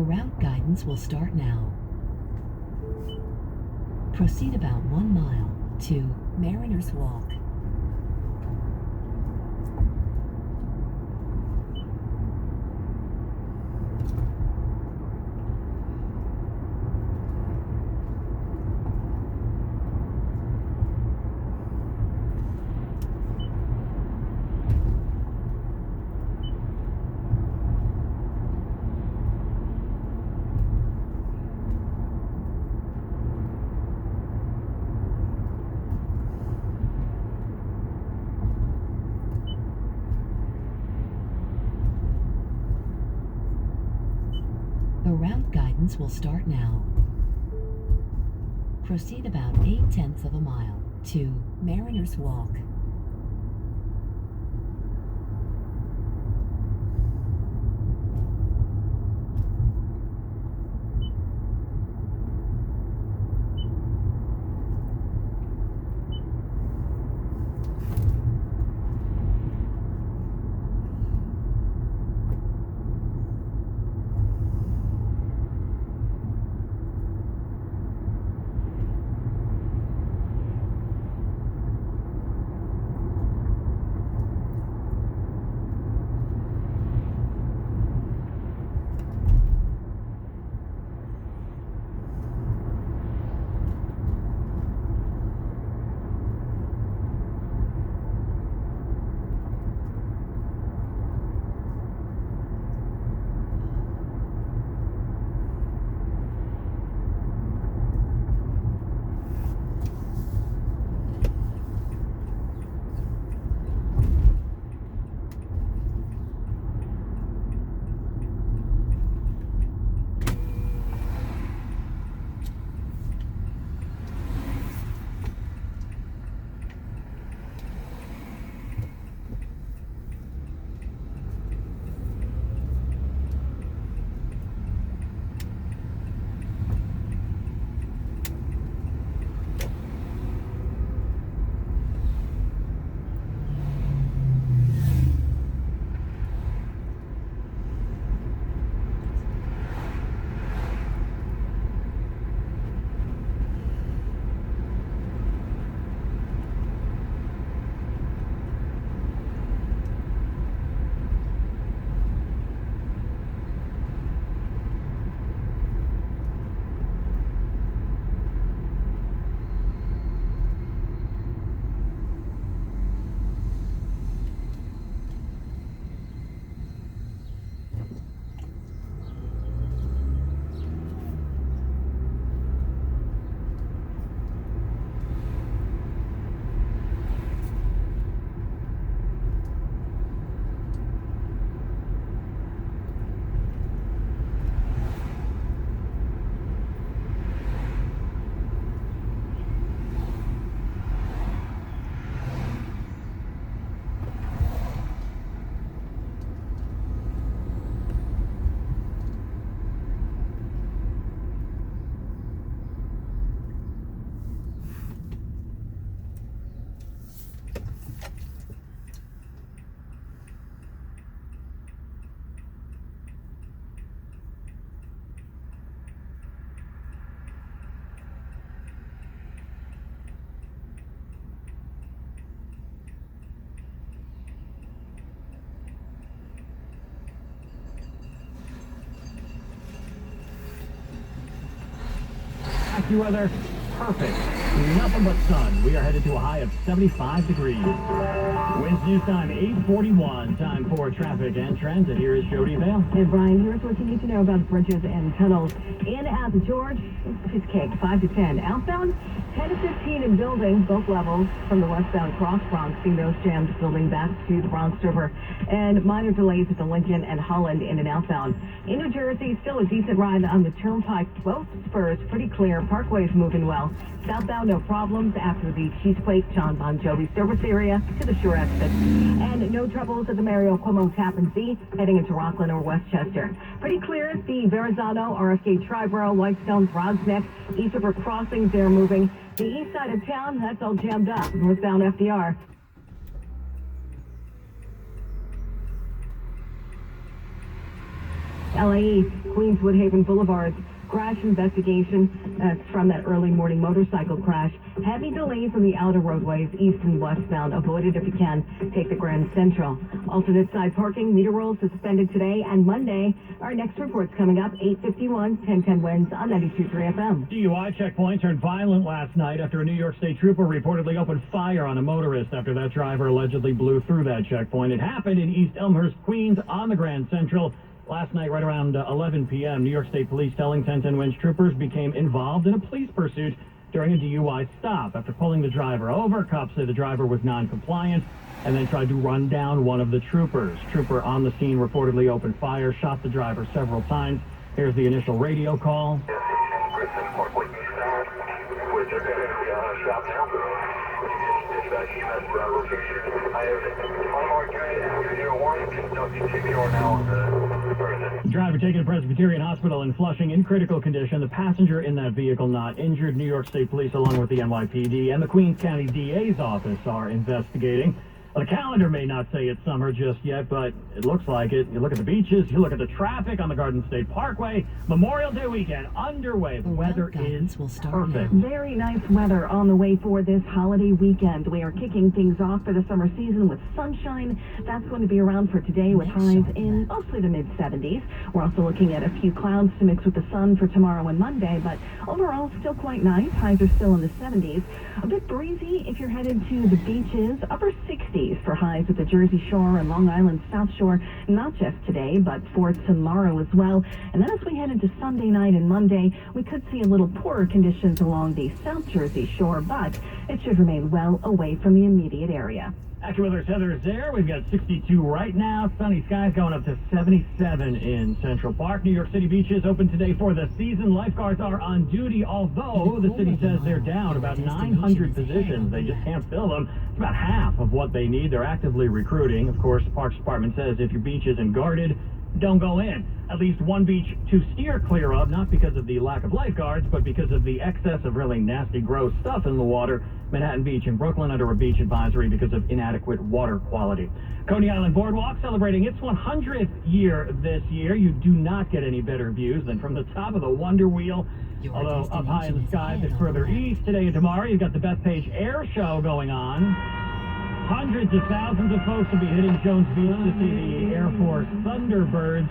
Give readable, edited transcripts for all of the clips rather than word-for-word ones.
route guidance will start now. Proceed about 1 mile to Mariners Walk. The route guidance will start now. Proceed about 8/10 of a mile to Mariners Walk. Weather, perfect. Nothing but sun. We are headed to a high of 75 degrees. Winds news time 8:41. Time for traffic and transit. Here is Jody Vale. Hey, Brian, here's what you need to know about bridges and tunnels. In at the George, it's cake, 5 to 10. Outbound, 10 to 15 in building, both levels from the westbound cross Bronx. See those jams building back to the Bronx River. And minor delays at the Lincoln and Holland in and outbound. In New Jersey, still a decent ride on the Turnpike. Both spurs pretty clear. Parkway's moving well. Southbound, no problems after the Cheesequake John Bon Jovi service area to the shore exit. And no troubles at the Mario Cuomo Tappan Zee heading into Rockland or Westchester. Pretty clear at the Verrazano, RFK Triborough, Whitestone, Broads Neck, East River crossings, they're moving. The east side of town, that's all jammed up. Northbound FDR. LAE, Queens Woodhaven Boulevard. Crash investigation. That's from that early morning motorcycle crash. Heavy delays on the outer roadways, east and westbound. Avoid it if you can. Take the Grand Central. Alternate side parking, meter rolls suspended today and Monday. Our next report's coming up, 8:51, 1010 wins on 92.3 FM. DUI checkpoint turned violent last night after a New York State trooper reportedly opened fire on a motorist after that driver allegedly blew through that checkpoint. It happened in East Elmhurst, Queens, on the Grand Central. Last night, right around 11 p.m., New York State Police telling 1010 Winch troopers became involved in a police pursuit during a DUI stop. After pulling the driver over, cops say the driver was non-compliant and then tried to run down one of the troopers. Trooper on the scene reportedly opened fire, shot the driver several times. Here's the initial radio call. Driver taken to Presbyterian Hospital in Flushing in critical condition. The passenger in that vehicle not injured. New York State Police, along with the NYPD and the Queens County DA's office, are investigating. Well, the calendar may not say it's summer just yet, but it looks like it. You look at the beaches, you look at the traffic on the Garden State Parkway. Memorial Day weekend underway. The weather is perfect. Very nice weather on the way for this holiday weekend. We are kicking things off for the summer season with sunshine. That's going to be around for today with highs in mostly the mid-70s. We're also looking at a few clouds to mix with the sun for tomorrow and Monday, but overall still quite nice. Highs are still in the 70s. A bit breezy if you're headed to the beaches. Upper 60s for highs at the Jersey Shore and Long Island South Shore, not just today, but for tomorrow as well. And then as we head into Sunday night and Monday, we could see a little poorer conditions along the South Jersey Shore, but it should remain well away from the immediate area. AccuWeather's Heather is there. We've got 62 right now. Sunny skies going up to 77 in Central Park. New York City beaches open today for the season. Lifeguards are on duty, although the city says they're down about 900 positions. They just can't fill them. It's about half of what they need. They're actively recruiting. Of course, the Parks Department says if your beach isn't guarded, don't go in. At least one beach to steer clear of, not because of the lack of lifeguards, but because of the excess of really nasty, gross stuff in the water. Manhattan Beach in Brooklyn under a beach advisory because of inadequate water quality. Coney Island Boardwalk celebrating its 100th year this year. You do not get any better views than from the top of the Wonder Wheel. Although up high in the sky a bit further east today and tomorrow, you've got the Bethpage Air Show going on. Hundreds of thousands of folks will be hitting Jones Beach to see the Air Force Thunderbirds.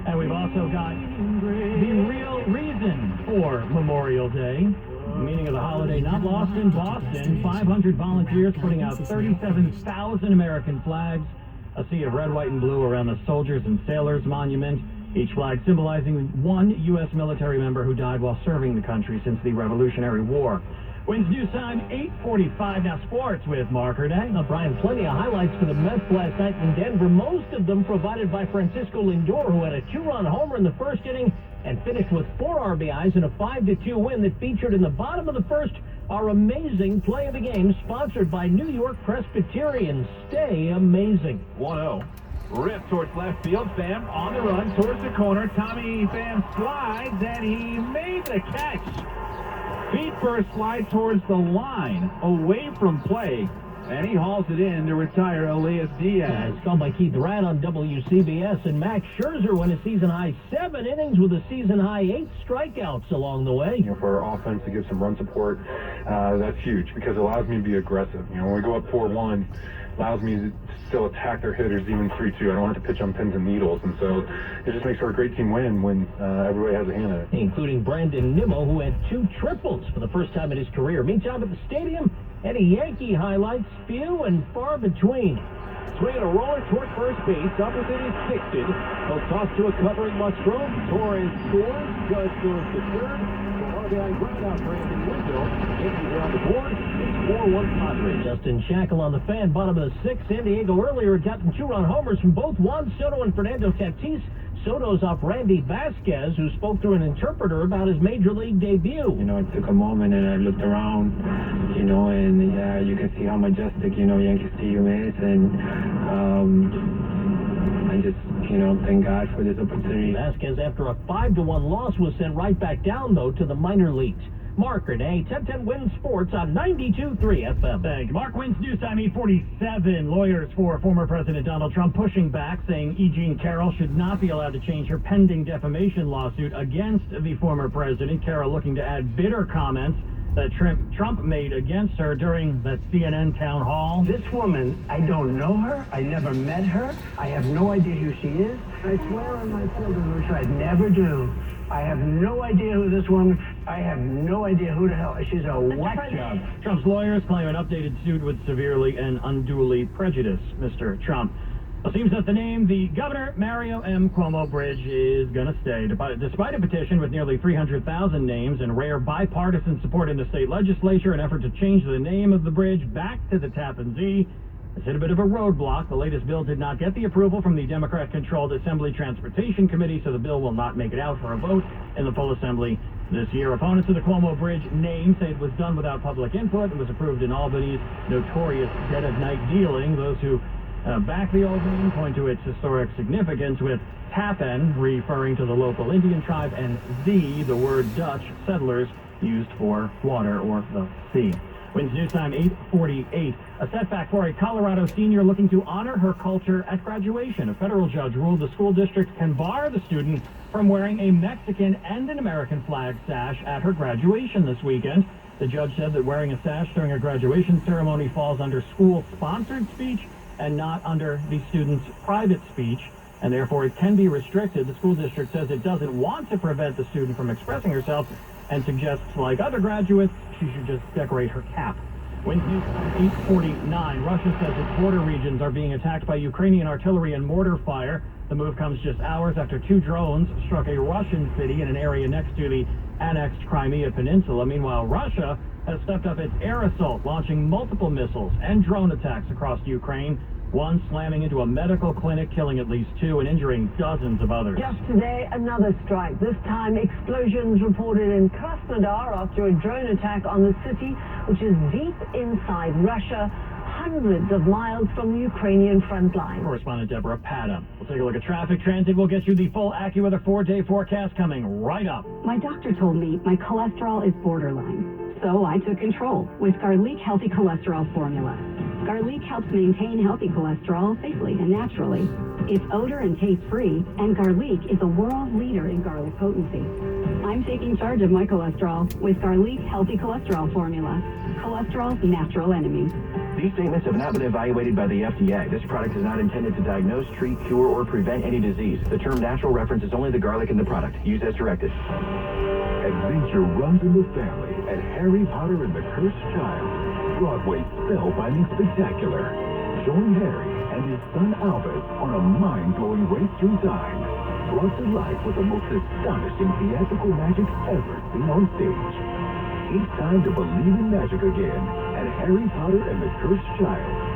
And we've also got the real reason for Memorial Day. The meaning of the holiday not lost in Boston. 500 volunteers putting out 37,000 American flags. A sea of red, white, and blue around the Soldiers and Sailors Monument. Each flag symbolizing one U.S. military member who died while serving the country since the Revolutionary War. Winds news time 8:45. Now sports with Mark Herday. Now, Brian, plenty of highlights for the Mets last night in Denver. Most of them provided by Francisco Lindor, who had a 2-run homer in the first inning and finished with 4 RBIs in a 5-2 win that featured in the bottom of the first our amazing play of the game, sponsored by New York Presbyterian. Stay amazing. 1-0. Rip towards left field. Pham on the run towards the corner. Tommy Pham slides, and he made the catch. Feet first slide towards the line, away from play, and he hauls it in to retire Elias Diaz. It's called by Keith Radd on WCBS, and Max Scherzer went a season-high 7 innings with a season-high 8 strikeouts along the way. You know, for our offense to give some run support, that's huge because it allows me to be aggressive. You know, when we go up 4-1, allows me to still attack their hitters even 3-2. I don't have to pitch on pins and needles, and so it just makes for a great team win when everybody has a hand in it. Including Brandon Nimmo, who had 2 triples for the first time in his career. Meantime, at the stadium, any Yankee highlights, few and far between. Swinging a roller toward first base. Up with it is Sixton. He'll toss to a covering Musgrove. Torres scores. Judge goes to third. RBI ground out Brandon Wendell. Yankees are on the board. It's 4-1 Padres. Justin Shackle on the fan, bottom of the 6th. San Diego earlier had gotten 2-run homers from both Juan Soto and Fernando Tatis. Soto's off Randy Vasquez, who spoke through an interpreter about his major league debut. You know, it took a moment, and I looked around, you know, and you can see how majestic, you know, Yankee Stadium is, and I just, you know, thank God for this opportunity. Vasquez, after a 5-1 loss, was sent right back down, though, to the minor leagues. Mark Renee, 1010 Win Sports on 92.3 FM. Thank you, Mark. Wins News Time 8:47. Lawyers for former President Donald Trump pushing back, saying E. Jean Carroll should not be allowed to change her pending defamation lawsuit against the former president. Carroll looking to add bitter comments that Trump made against her during that CNN town hall. This woman, I don't know her. I never met her. I have no idea who she is. I swear on my children, which I'd never do. I have no idea who this woman. I have no idea who the hell. She's a whack job. Trump's lawyers claim an updated suit would severely and unduly prejudice Mr. Trump. It seems that the name, the Governor Mario M. Cuomo Bridge, is going to stay. Despite a petition with nearly 300,000 names and rare bipartisan support in the state legislature, an effort to change the name of the bridge back to the Tappan Zee has hit a bit of a roadblock. The latest bill did not get the approval from the Democrat-controlled Assembly Transportation Committee, so the bill will not make it out for a vote in the full Assembly this year. Opponents of the Cuomo Bridge name say it was done without public input and was approved in Albany's notorious dead-of-night dealing. Those who back the old name point to its historic significance, with Tappan referring to the local Indian tribe and Zee, the word Dutch settlers used for water or the sea. Wins News Time 8:48. A setback for a Colorado senior looking to honor her culture at graduation. A federal judge ruled the school district can bar the student from wearing a Mexican and an American flag sash at her graduation this weekend. The judge said that wearing a sash during a graduation ceremony falls under school-sponsored speech and not under the student's private speech, and therefore it can be restricted. The school district says it doesn't want to prevent the student from expressing herself and suggests, like other graduates, she should just decorate her cap. Wins News Time 8:49. Russia says its border regions are being attacked by Ukrainian artillery and mortar fire. The move comes just hours after 2 drones struck a Russian city in an area next to the annexed Crimea Peninsula. Meanwhile, Russia has stepped up its air assault, launching multiple missiles and drone attacks across Ukraine, one slamming into a medical clinic, killing at least 2 and injuring dozens of others. Just today, another strike. This time, explosions reported in Krasnodar after a drone attack on the city, which is deep inside Russia, hundreds of miles from the Ukrainian front line. Correspondent Deborah Padam. We'll take a look at traffic. Transit will get you the full AccuWeather 4-day forecast coming right up. My doctor told me my cholesterol is borderline. So I took control with Garlic Healthy Cholesterol Formula. Garlic helps maintain healthy cholesterol safely and naturally. It's odor and taste free, and Garlic is a world leader in garlic potency. I'm taking charge of my cholesterol with Garlic Healthy Cholesterol Formula. Cholesterol's natural enemy. These statements have not been evaluated by the FDA. This product is not intended to diagnose, treat, cure, or prevent any disease. The term natural references only the garlic in the product. Use as directed. Adventure runs in the family at Harry Potter and the Cursed Child, Broadway's spellbinding spectacular. Join Harry and his son Albus on a mind-blowing race through time, brought to life with the most astonishing theatrical magic ever seen on stage. It's time to believe in magic again at Harry Potter and the Cursed Child.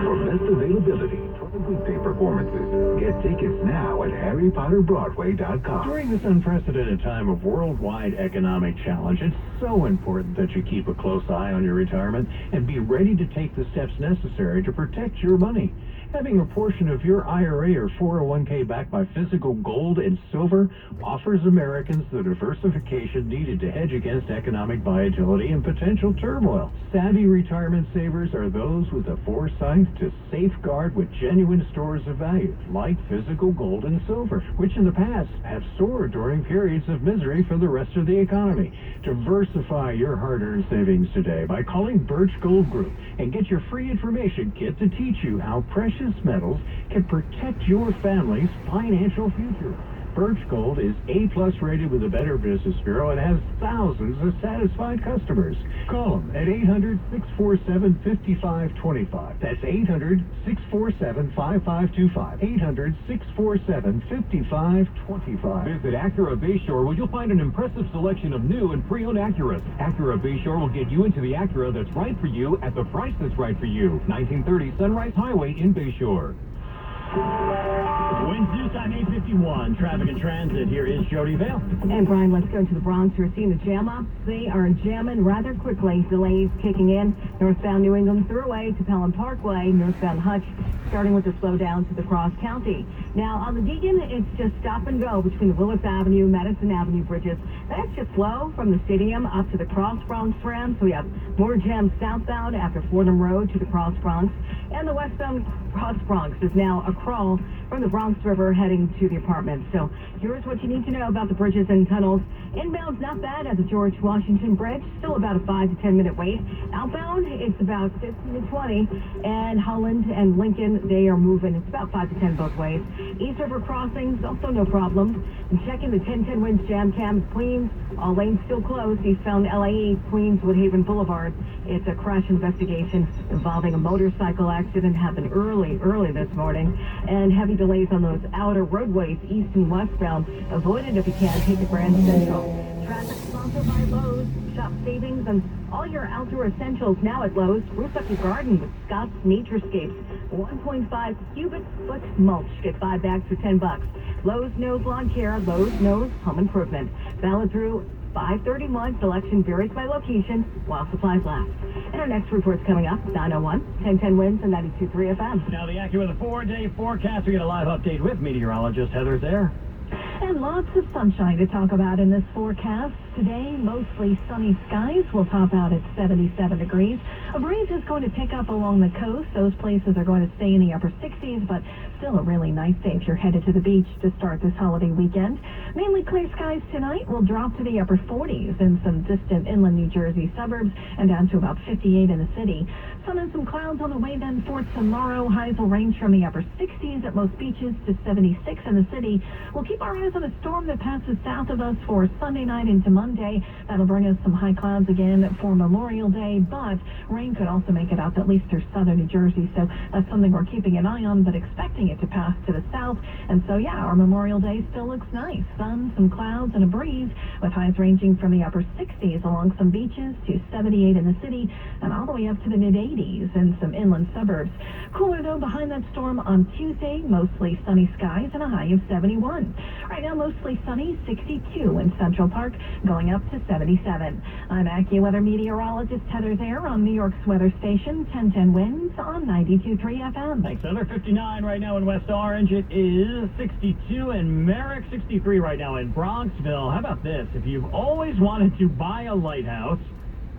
For best availability, try weekday performances. Get tickets now at HarryPotterBroadway.com. During this unprecedented time of worldwide economic challenge, it's so important that you keep a close eye on your retirement and be ready to take the steps necessary to protect your money. Having a portion of your IRA or 401k backed by physical gold and silver offers Americans the diversification needed to hedge against economic volatility and potential turmoil. Savvy retirement savers are those with the foresight to safeguard with genuine stores of value, like physical gold and silver, which in the past have soared during periods of misery for the rest of the economy. Diversify your hard-earned savings today by calling Birch Gold Group and get your free information kit to teach you how precious metals can protect your family's financial future. Birch Gold is A+ rated with the Better Business Bureau and has thousands of satisfied customers. Call them at 800-647-5525. That's 800-647-5525. 800-647-5525. Visit Acura Bayshore, where you'll find an impressive selection of new and pre-owned Acuras. Acura Bayshore will get you into the Acura that's right for you at the price that's right for you. 1930 Sunrise Highway in Bayshore. Winds due time 8:51. Traffic and transit. Here is Jody Vale. And Brian, let's go to the Bronx. We're seeing the jam up. They are jamming rather quickly. Delays kicking in. Northbound New England Thruway to Pelham Parkway. Northbound Hutch, starting with the slowdown to the Cross County. Now, on the Deegan, it's just stop and go between the Willis Avenue, Madison Avenue bridges. That's just slow from the stadium up to the Cross Bronx Tram. So we have more jams southbound after Fordham Road to the Cross Bronx. And the westbound Cross Bronx is now a crawl from the Bronx River heading to the apartments. So here's what you need to know about the bridges and tunnels. Inbound's not bad at the George Washington Bridge. Still about a 5 to 10 minute wait. Outbound, it's about 15 to 20. And Holland and Lincoln, they are moving. It's about 5 to 10 both ways. East River crossings, also no problems. And checking the 1010 Winds jam cam at Queens. All lanes still closed. Eastbound LAE, Queens Woodhaven Boulevard. It's a crash investigation involving a motorcycle accident happened early this morning. And heavy delays on those outer roadways, east and westbound. Avoid it if you can. Take the Grand Central. Traffic sponsored by Lowe's. Shop savings and all your outdoor essentials now at Lowe's. Spruce up your garden with Scott's Naturescapes. 1.5 cubic foot mulch. Get 5 bags for $10. Lowe's knows lawn care. Lowe's knows home improvement. Valid through 5/31. Selection varies by location while supplies last. And our next report's coming up. 9:01. 1010 Winds and 92.3 FM. Now the AccuWeather 4-day forecast. We get a live update with meteorologist Heather Zare. And lots of sunshine to talk about in this forecast. Today, mostly sunny skies will top out at 77 degrees. A breeze is going to pick up along the coast. Those places are going to stay in the upper 60s, but still a really nice day if you're headed to the beach to start this holiday weekend. Mainly clear skies tonight will drop to the upper 40s in some distant inland New Jersey suburbs and down to about 58 in the city. Sun and some clouds on the way then for tomorrow. Highs will range from the upper 60s at most beaches to 76 in the city. We'll keep our eyes on a storm that passes south of us for Sunday night into Monday. That'll bring us some high clouds again for Memorial Day, but rain could also make it up at least through southern New Jersey. So that's something we're keeping an eye on, but expecting it to pass to the south. And so, yeah, our Memorial Day still looks nice. Sun, some clouds, and a breeze with highs ranging from the upper 60s along some beaches to 78 in the city and all the way up to the mid-80s in some inland suburbs. Cooler, though, behind that storm on Tuesday. Mostly sunny skies and a high of 71. Right now, mostly sunny, 62 in Central Park, going up to 77. I'm AccuWeather meteorologist Heather Zare on New York's weather station, 1010 Winds on 92.3 FM. Thanks, Heather. 59 right now in West Orange. It is 62 in Merrick, 63 right now in Bronxville. How about this? If you've always wanted to buy a lighthouse,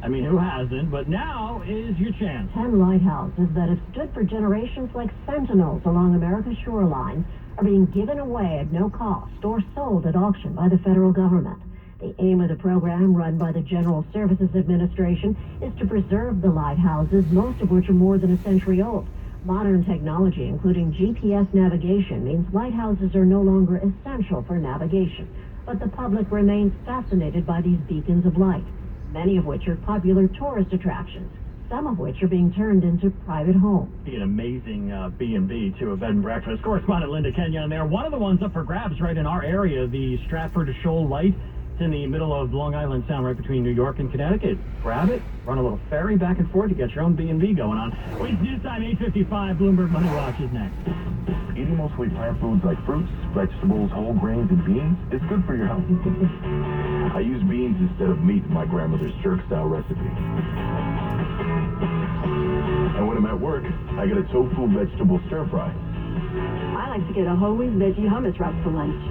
I mean, who hasn't? But now is your chance. 10 lighthouses that have stood for generations like sentinels along America's shoreline are being given away at no cost or sold at auction by the federal government. The aim of the program, run by the General Services Administration, is to preserve the lighthouses, most of which are more than a century old. Modern technology, including GPS navigation, means lighthouses are no longer essential for navigation, but the public remains fascinated by these beacons of light, many of which are popular tourist attractions, some of which are being turned into private homes. Be an amazing B&B to a bed and breakfast. Correspondent Linda Kenyon there. One of the ones up for grabs right in our area, the Stratford to Shoal Light. It's in the middle of Long Island Sound, right between New York and Connecticut. Grab it, run a little ferry back and forth to get your own B&B going on. Winds news time 8:55. Bloomberg Money Watch is next. Eating mostly plant foods like fruits, vegetables, whole grains, and beans is good for your health. I use beans instead of meat in my grandmother's jerk-style recipe. And when I'm at work, I get a tofu vegetable stir-fry. I like to get a whole wheat veggie hummus wrap for lunch.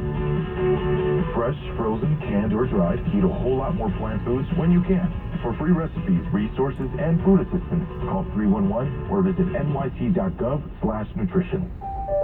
Fresh, frozen, canned, or dried, eat a whole lot more plant foods when you can. For free recipes, resources, and food assistance, call 311 or visit nyc.gov/nutrition.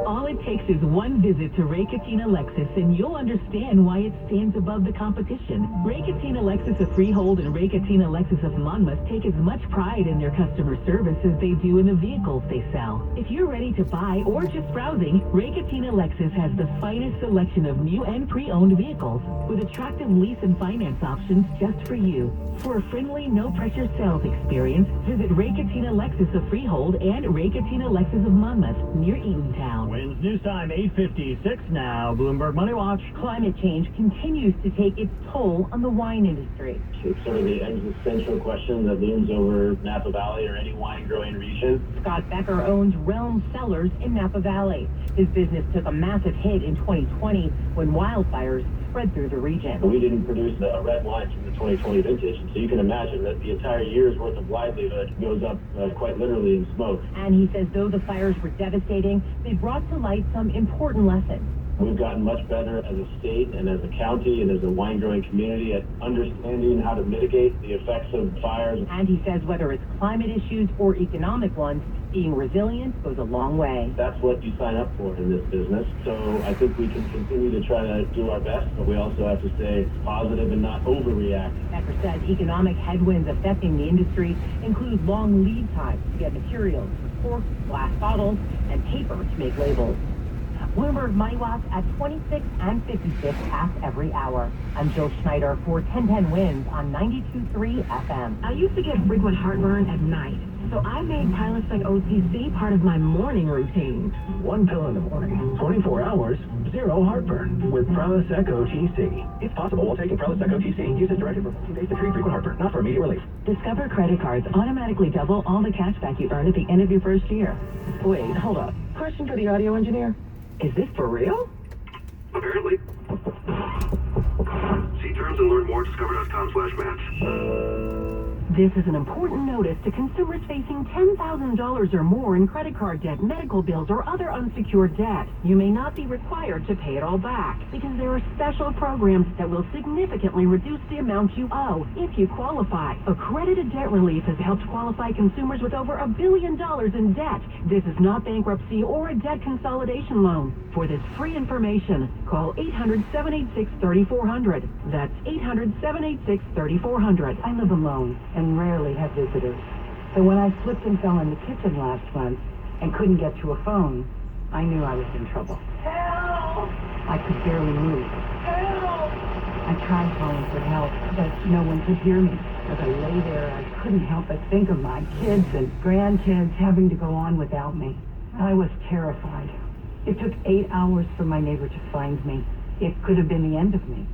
All it takes is one visit to Ray Cattina Lexus and you'll understand why it stands above the competition. Ray Cattina Lexus of Freehold and Ray Cattina Lexus of Monmouth take as much pride in their customer service as they do in the vehicles they sell. If you're ready to buy or just browsing, Ray Cattina Lexus has the finest selection of new and pre-owned vehicles with attractive lease and finance options just for you. For a friendly, no-pressure sales experience, visit Ray Cattina Lexus of Freehold and Ray Cattina Lexus of Monmouth near Eatontown. southbound. Winds news time 8:56 now. Bloomberg Money Watch. Climate change continues to take its toll on the wine industry. It's sort of the existential question that looms over Napa Valley or any wine-growing region. Scott Becker owns Realm Cellars in Napa Valley. His business took a massive hit in 2020 when wildfires spread through the region. We didn't produce a red wine from the 2020 vintage, so you can imagine that the entire year's worth of livelihood goes up quite literally in smoke. And he says though the fires were devastating, they brought to light some important lessons. We've gotten much better as a state and as a county and as a wine-growing community at understanding how to mitigate the effects of fires. And he says whether it's climate issues or economic ones, being resilient goes a long way. That's what you sign up for in this business. So I think we can continue to try to do our best, but we also have to stay positive and not overreact. Becker says economic headwinds affecting the industry include long lead times to get materials for corks, glass bottles, and paper to make labels. Bloomberg Money Watch at 26 and 56 past every hour. I'm Jill Schneider for 1010 Winds on 92.3 FM. I used to get frequent heartburn at night, so I made Prilosec OTC part of my morning routine. One pill in the morning, 24 hours, zero heartburn with Prilosec OTC. It's possible while taking Prilosec OTC. Use it directly for 14 days to treat frequent heartburn, not for immediate relief. Discover credit cards automatically double all the cash back you earn at the end of your first year. Wait, hold up. Question for the audio engineer. Is this for real? Apparently. See terms and learn more at discover.com/maps. This is an important notice to consumers facing $10,000 or more in credit card debt, medical bills, or other unsecured debt. You may not be required to pay it all back because there are special programs that will significantly reduce the amount you owe if you qualify. Accredited Debt Relief has helped qualify consumers with over $1 billion in debt. This is not bankruptcy or a debt consolidation loan. For this free information, call 800-786-3400. That's 800-786-3400. I live alone and rarely have visitors. So when I slipped and fell in the kitchen last month and couldn't get to a phone, I knew I was in trouble. Help! I could barely move. Help! I tried calling for help, but no one could hear me. As I lay there, I couldn't help but think of my kids and grandkids having to go on without me. I was terrified. It took 8 hours for my neighbor to find me. It could have been the end of me.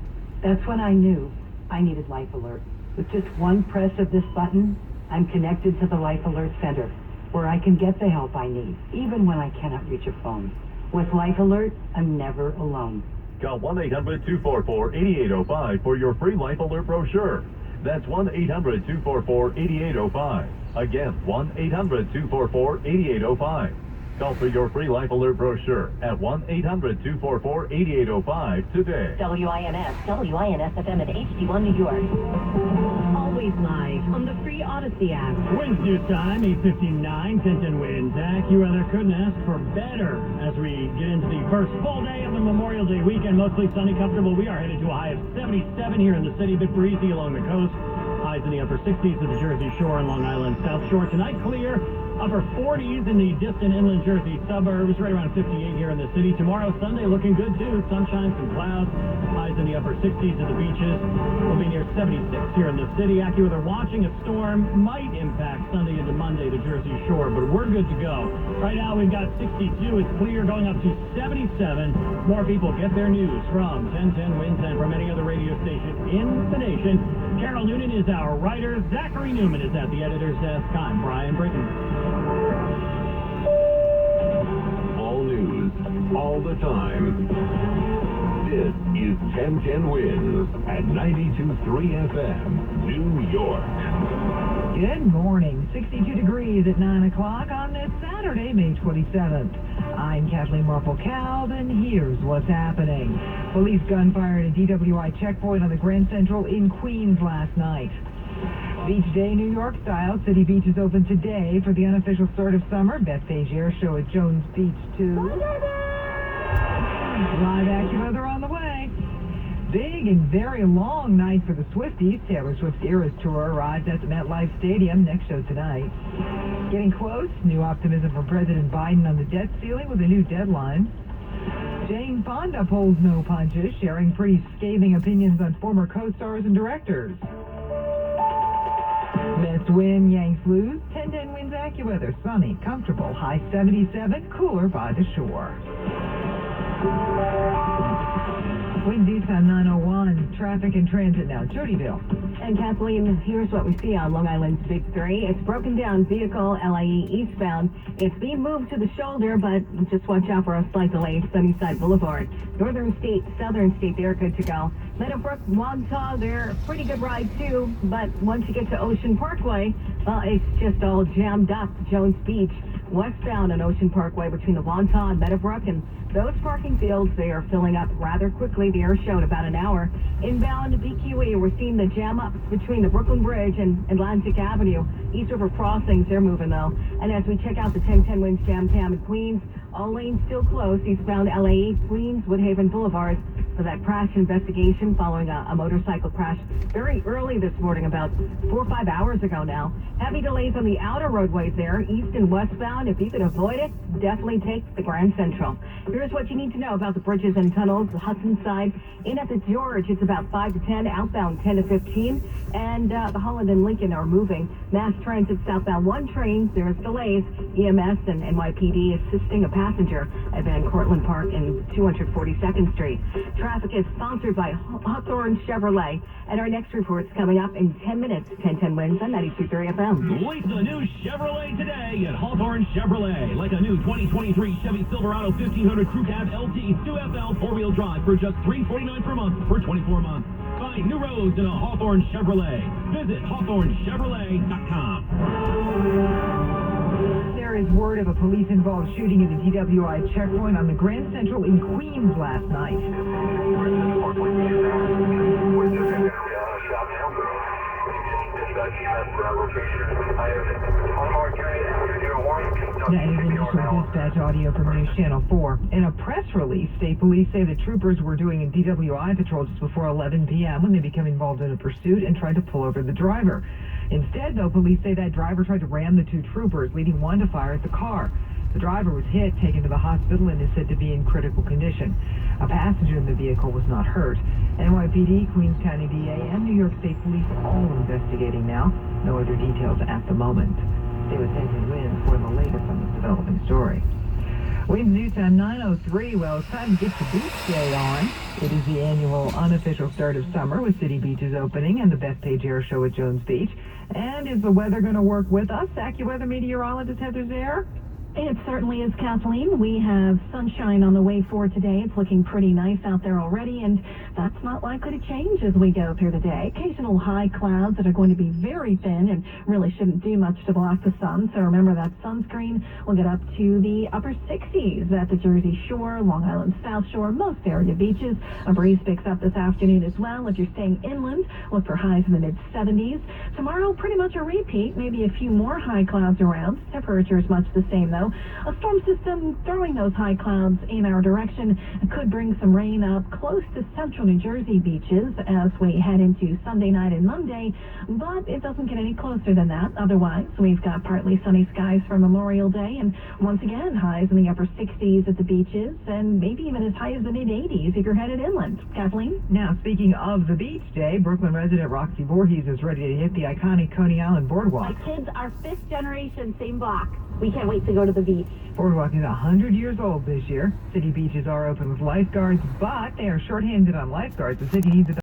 That's when I knew I needed Life Alert. With just one press of this button, I'm connected to the Life Alert Center, where I can get the help I need, even when I cannot reach a phone. With Life Alert, I'm never alone. Call 1-800-244-8805 for your free Life Alert brochure. That's 1-800-244-8805. Again, 1-800-244-8805. Call for your free Life Alert brochure at 1-800-244-8805 today. WINS-FM at HD1 New York. Always live on the free Odyssey app. Winds news time 8:59. 1010 Winds. AccuWeather couldn't ask for better as we get into the first full day of the Memorial Day weekend. Mostly sunny, comfortable. We are headed to a high of 77 here in the city. A bit breezy along the coast. Highs in the upper 60s at the Jersey Shore and Long Island South Shore. Tonight clear. Upper 40s in the distant inland Jersey suburbs, right around 58 here in the city. Tomorrow, Sunday, looking good too. Sunshine, some clouds. Highs in the upper 60s at the beaches. We'll be near 76 here in the city. AccuWeather watching a storm might impact Sunday into Monday, the Jersey Shore, but we're good to go. Right now, we've got 62. It's clear, going up to 77. More people get their news from 1010 Winds and from any other radio station in the nation. Carol Noonan is our writer. Zachary Newman is at the editor's desk. I'm Brian Britton. All news, all the time. This is 1010 Winds at 92.3 FM, New York. Good morning. 62 degrees at 9 o'clock on this Saturday, May 27th. I'm Kathleen Marple-Cald, and here's what's happening. Police gunfire at a DWI checkpoint on the Grand Central in Queens last night. Beach Day, New York style. City Beach is open today for the unofficial start of summer. Bethpage Air Show at Jones Beach, too. Live AccuWeather on the way. Big and very long night for the Swifties. Taylor Swift's Eras Tour arrives at the MetLife Stadium. Next show tonight. Getting close. New optimism from President Biden on the debt ceiling with a new deadline. Jane Fonda pulls no punches, sharing pretty scathing opinions on former co-stars and directors. Mets win, Yanks lose. 10-10 wins AccuWeather. Sunny, comfortable. High 77, cooler by the shore. Wind east on 901. Traffic and transit now. Jodyville. And Kathleen, here's what we see on Long Island's Big 3. It's broken down vehicle, LIE eastbound. It's being moved to the shoulder, but just watch out for a slight delay. Sunnyside Boulevard. Northern State, Southern State, they're good to go. Meadowbrook, Wantagh, they're pretty good ride too. But once you get to Ocean Parkway, well, it's just all jammed up. Jones Beach, westbound on Ocean Parkway between the Wantagh and Meadowbrook, and those parking fields, they are filling up rather quickly. The air showed about an hour. Inbound BQE, we're seeing the jam ups between the Brooklyn Bridge and Atlantic Avenue. East River crossings, they're moving though. And as we check out the 1010 winds jam Tam and Queens, all lanes still closed. Eastbound LA, Queens, Woodhaven Boulevard for that crash investigation following a motorcycle crash very early this morning, about 4 or 5 hours ago now. Heavy delays on the outer roadways there, east and westbound. If you could avoid it, definitely take the Grand Central. Here's what you need to know about the bridges and tunnels. The Hudson side, in at the George, it's about 5 to 10, outbound 10 to 15, and the Holland and Lincoln are moving. Mass Transit southbound 1 train, there's delays. EMS and NYPD assisting a passenger at Van Cortlandt Park and 242nd Street. Traffic is sponsored by Hawthorne Chevrolet, and our next report's coming up in 10 minutes. 1010 wins on 92.3 FM. Lease a new Chevrolet today at Hawthorne Chevrolet. Like a new 2023 Chevy Silverado 1500 Crew Cab LT 2FL 4-wheel drive for just $349 per month for 24 months. Find new roads in a Hawthorne Chevrolet. Visit HawthorneChevrolet.com. There is word of a police-involved shooting at a DWI checkpoint on the Grand Central in Queens last night. That is initial dispatch audio from News Channel 4. In a press release, state police say the troopers were doing a DWI patrol just before 11 p.m. when they became involved in a pursuit and tried to pull over the driver. Instead, though, police say that driver tried to ram the 2 troopers, leading one to fire at the car. The driver was hit, taken to the hospital, and is said to be in critical condition. A passenger in the vehicle was not hurt. NYPD, Queens County DA, and New York State Police are all investigating now. No other details at the moment. Stay with 1010 Winds for the latest on this developing story. Winds Newtown 903. Well, it's time to get your beach day on. It is the annual unofficial start of summer with city beaches opening and the Bethpage Air Show at Jones Beach. And is the weather going to work with us? AccuWeather meteorologist Heather Zare? It certainly is, Kathleen. We have sunshine on the way for today. It's looking pretty nice out there already, and that's not likely to change as we go through the day. Occasional high clouds that are going to be very thin and really shouldn't do much to block the sun. So remember that sunscreen. We'll get up to the upper 60s at the Jersey Shore, Long Island South Shore, most area beaches. A breeze picks up this afternoon as well. If you're staying inland, look for highs in the mid-70s. Tomorrow, pretty much a repeat, maybe a few more high clouds around. Temperature is much the same, though. A storm system throwing those high clouds in our direction could bring some rain up close to central New Jersey beaches as we head into Sunday night and Monday, but it doesn't get any closer than that. Otherwise, we've got partly sunny skies for Memorial Day, and once again, highs in the upper 60s at the beaches, and maybe even as high as the mid-80s if you're headed inland. Kathleen? Now, speaking of the beach day, Brooklyn resident Roxy Voorhees is ready to hit the iconic Coney Island Boardwalk. My kids are 5th generation, same block. We can't wait to go to the beach. Boardwalk is 100 years old this year. City beaches are open with lifeguards, but they are shorthanded on lifeguards. The city needs